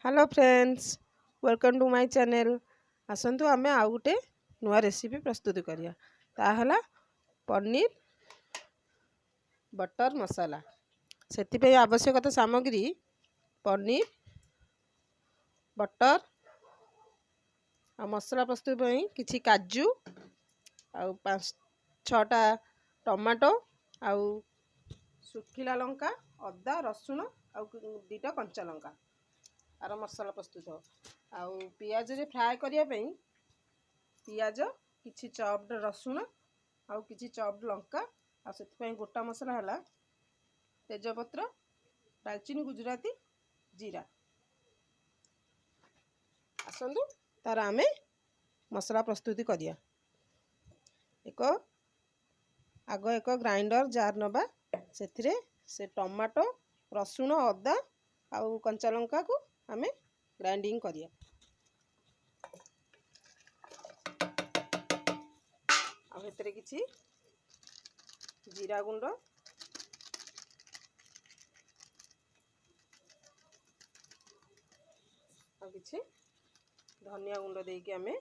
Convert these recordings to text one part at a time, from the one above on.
Hello friends, welcome to my channel. आसतु आमे आउ गोटे नुआ रेसिपी प्रस्तुत करिया। ताहला पनीर बटर मसाला। से आवश्यकता सामग्री पनीर बटर आ मसला प्रस्तुत किछि काजू आउ 5-6टा टमाटो आउ सुखिला लंका अदा रसुण आउ 2टा कंचा लंका आर मसला प्रस्तुत हो। आउ पियाज रे फ्राए करिया पई पियाज किछि चॉप्ड रसुण आउ किछि चॉप्ड लंका आ सेति पई गोटा मसला हला तेजपत्र दालचीनी गुजराती जीरा। आसंदु तार आमे मसला प्रस्तुति करिया। एक ग्राइंडर जार नबा सेथिरे से टमाटो रसुण अदा आउ कंचा लंका को आमे ग्राइंडिंग करिया। आ हेतरे किछि जीरा गुंड आ किछि धनिया गुंड देके आमे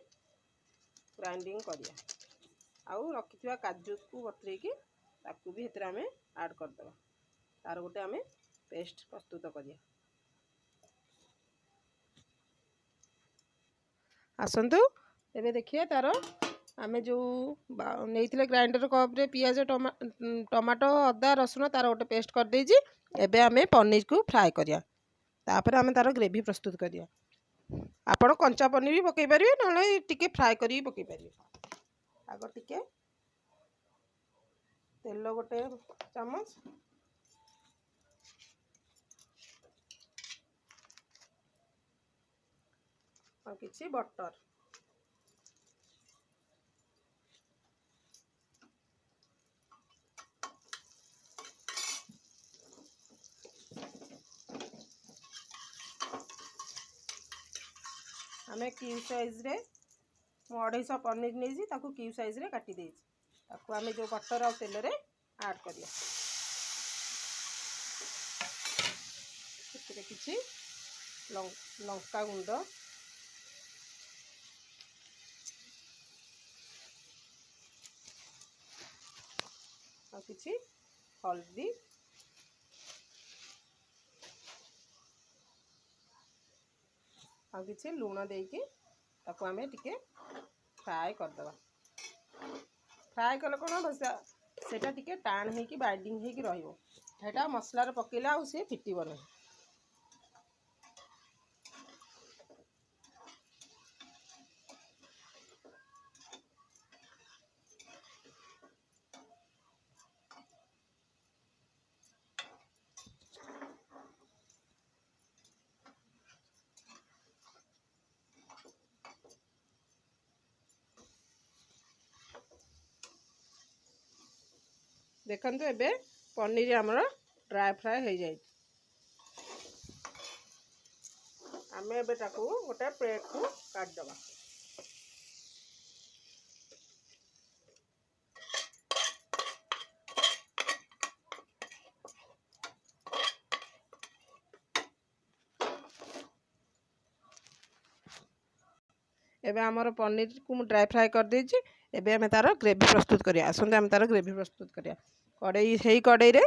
ग्राइंडिंग करिया। आउ रखिथिबा काजू को बतरे की ताकू भी हेतरे आमे ऐड कर दबा। तार गोटे आमे पेस्ट प्रस्तुत करिया। आसंतु एबे देखिए तार आमे जो नैथिले ग्राइंडर कप रे पियाज टमाटो अदा रसुण तार गोटे पेस्ट कर देजी। एबे आमे पनीर को फ्राए करिया। तापर आमे तार ग्रेवी प्रस्तुत करिया। आपण कंचा पनीर भी पकई परिवे नले टिके फ्राए करी पकई परिवे। आगो टिके तेल गोटे चामच और किछि बटर आमे क्यूब साइज रे 250 पनीर नहीं ताकू क्यूब साइज रे काटी देछि। ताकू आमे जो बटर और तेल रे ऐड करिया। सेतिरे किछि लंका गुंड और किछि हल्दी और किछि लूण देके ताकू आमे टिके फ्राए कर दबा। फ्राए कले कोन बसा सेटा टिके टाण हे कि बाइंडिंग हे कि रहिबो। हेटा मसला रे पकेला आ से फिटिबो नै। देखंतु एबे पनीर हमर ड्राई फ्राई हो जाय। आमे एबे ताकू गोटे प्लेट को काट दबा। एबे हमर पनीर को ड्राई फ्राई कर देछि। एबे हमें तार ग्रेवी प्रस्तुत करिया। आसंदे हम तार ग्रेवी प्रस्तुत करिया। कड़ाई रे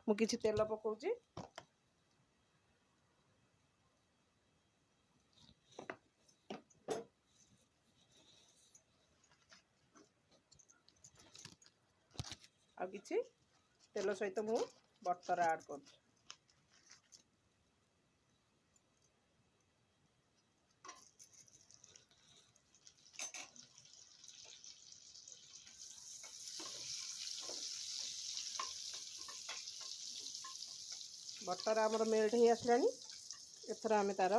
मु किछि तेल पकाउछि। आ किछि तेल सहित मु बटर ऐड कर। बटर आमर मेल्ट हो आसलानी। एथर आमे तार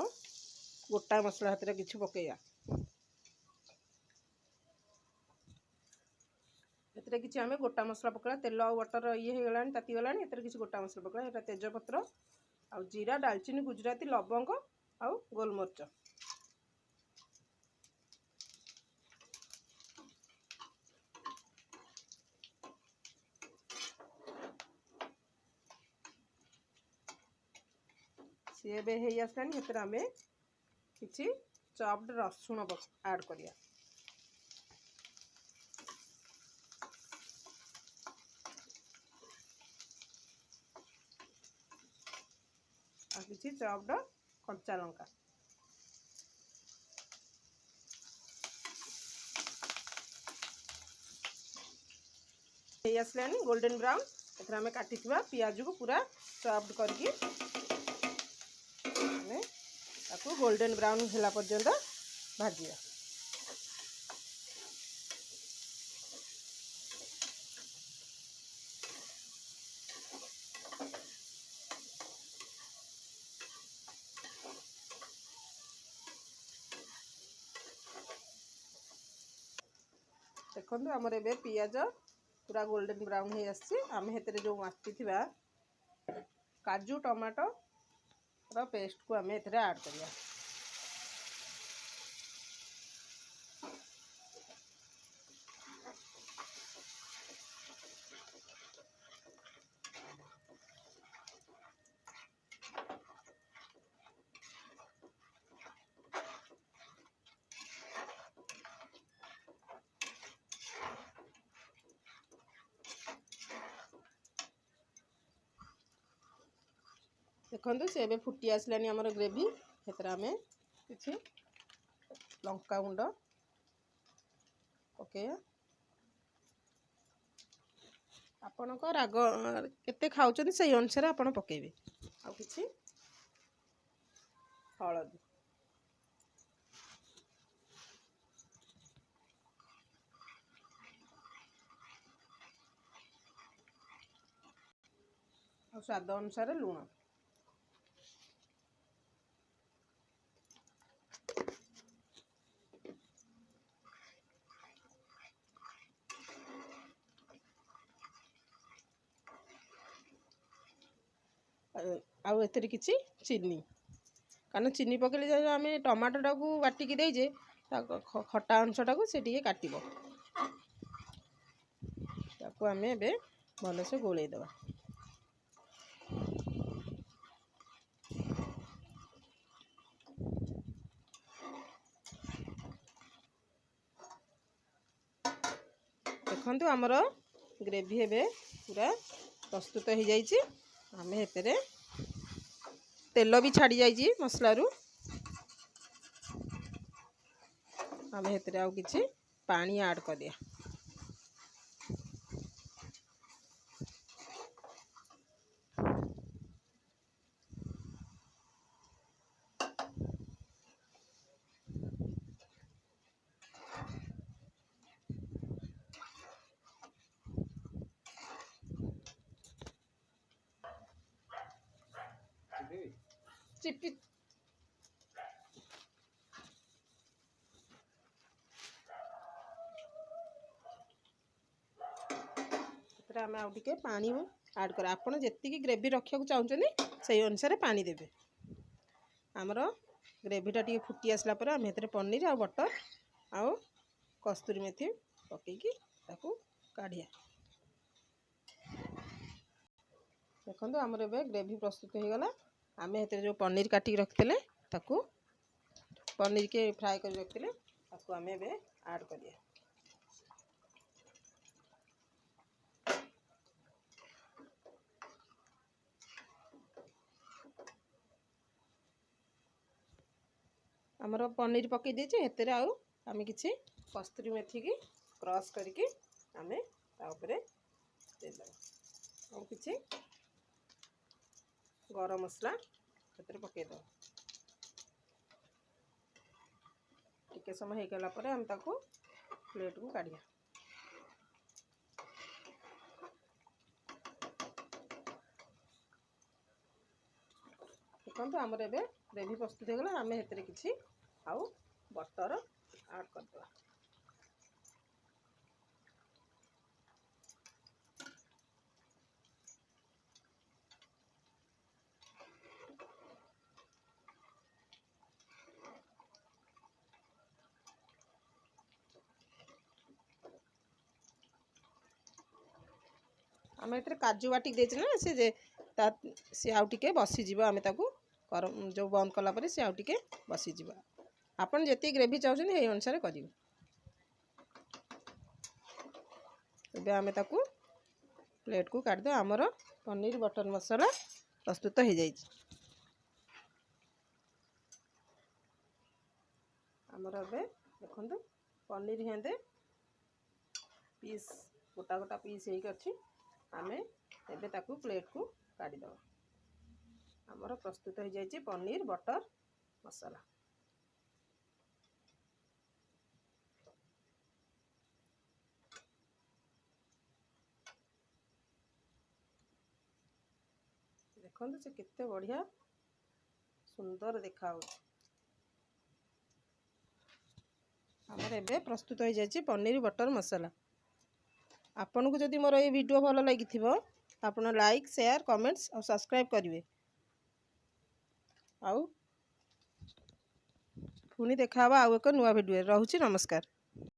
गोटा मसला हाथ किछि पकेया। एथरे किछि आमे गोटा मसला पकड़ा तेल और बटर ये हो गलानी ताती गलानी। एथरे किछि गोटा मसला पकड़ा एटा तेजपत्र आउ जीरा दालचीनी गुजराती लवंग आउ गोलमरिच। सी ए हे आसलानी हेतरे आमे किछि चॉप्ड रसुण ऐड करिया। आ किछि चॉप्ड कच्चा लंका हे आसलानी गोल्डन ब्राउन। एथरा हमें काटी पियाज को पूरा चॉप्ड करके हमें ताको गोल्डन ब्राउन होला पर्यंत भाजिया। देखो आमर ए पियाज पूरा गोल्डन ब्राउन हो आसी। आम हेतरे जो माटी थिबा काजू टमाटो रो पेस्ट को आम एथरे ऐड करिया। देखो से एबे फुटी आसलानी आमर ग्रेवी। हेतरा आम किछि लंका गुंड पकेया। आपणक राग केते खाउछन से अनुसार आपण पकेबे। आ किछि हळदी और स्वाद अनुसार लूण। आउ एतरे किछि चीनी कारण चीनी पकेले जो आम टमाटोटा को बाटिकी देजे खटा अंशटा को से टिके काटिबो। ताको आम एबे भलसे गोळेई देबा। देखंतु आमर ग्रेवी एबे पूरा प्रस्तुत हो जाइए। आम हेतरे तेल भी छाड़ी जाइए मसलारू। आम हेतरे आउ किछि पानी ऐड कर दिया। चिपी आम आउ टिके पानी ऐड कर। आपन जेतिकी ग्रेवी रखा चाहते से अनुसार पानी देबे। आमर ग्रेवीटा टिके फुटी आसला पर आम हेतरे पनीर आ बटर आउ कस्तूरी मेथी पकईकी ताकू काढ़िया। देखो आमर ए ग्रेवी प्रस्तुत हो गला। आम हेतरे जो पनीर काटिक रखिले ताकू पनीर के फ्राए कर रखिले ताकू आम ए ऐड करिया। आमर पनीर पकई देचे हेतरे आउ आम किछि कस्तूरी मेथी की क्रश करके आम ताऊपर देदेबा। और किछि गरम मसला हेतरे पकईदेबा। टिके समय हो गला पर आम ताकू प्लेट को काढ़िया। देखो आमर ए ग्रेवी प्रस्तुत हो गला। आम हेतरे किछि आउ बटर ऐड कर दवा। आम ए काजू बाटिक देचे ना से आउ टिके बसीज आम ताकू जो बंद कला पर से आउ टिके बसीजा। आपन जेती ग्रेवी चाहते हैं अनुसार करेंगे। एबे आमे ताकू प्लेट को काट दे। आमर पनीर बटर मसाला प्रस्तुत हो जाए। आमर ए देखो पनीर हेंदे पीस गोटा गोटा पीस होइक अच्छी। आमे एबे ताकू प्लेट को काढ़ी दबा। आमर प्रस्तुत हो जाए पनीर बटर मसाला। देखो से कितने बढ़िया सुंदर देखा। आमर एबे प्रस्तुत हो जाए पनीर बटर मसाला। आपन को जदि मोर ये वीडियो भल लगी आपन लाइक शेयर कमेंट्स और सब्सक्राइब करेंगे। आउ पुणी देखा आउ एक नुआ वीडियो। रहूची नमस्कार।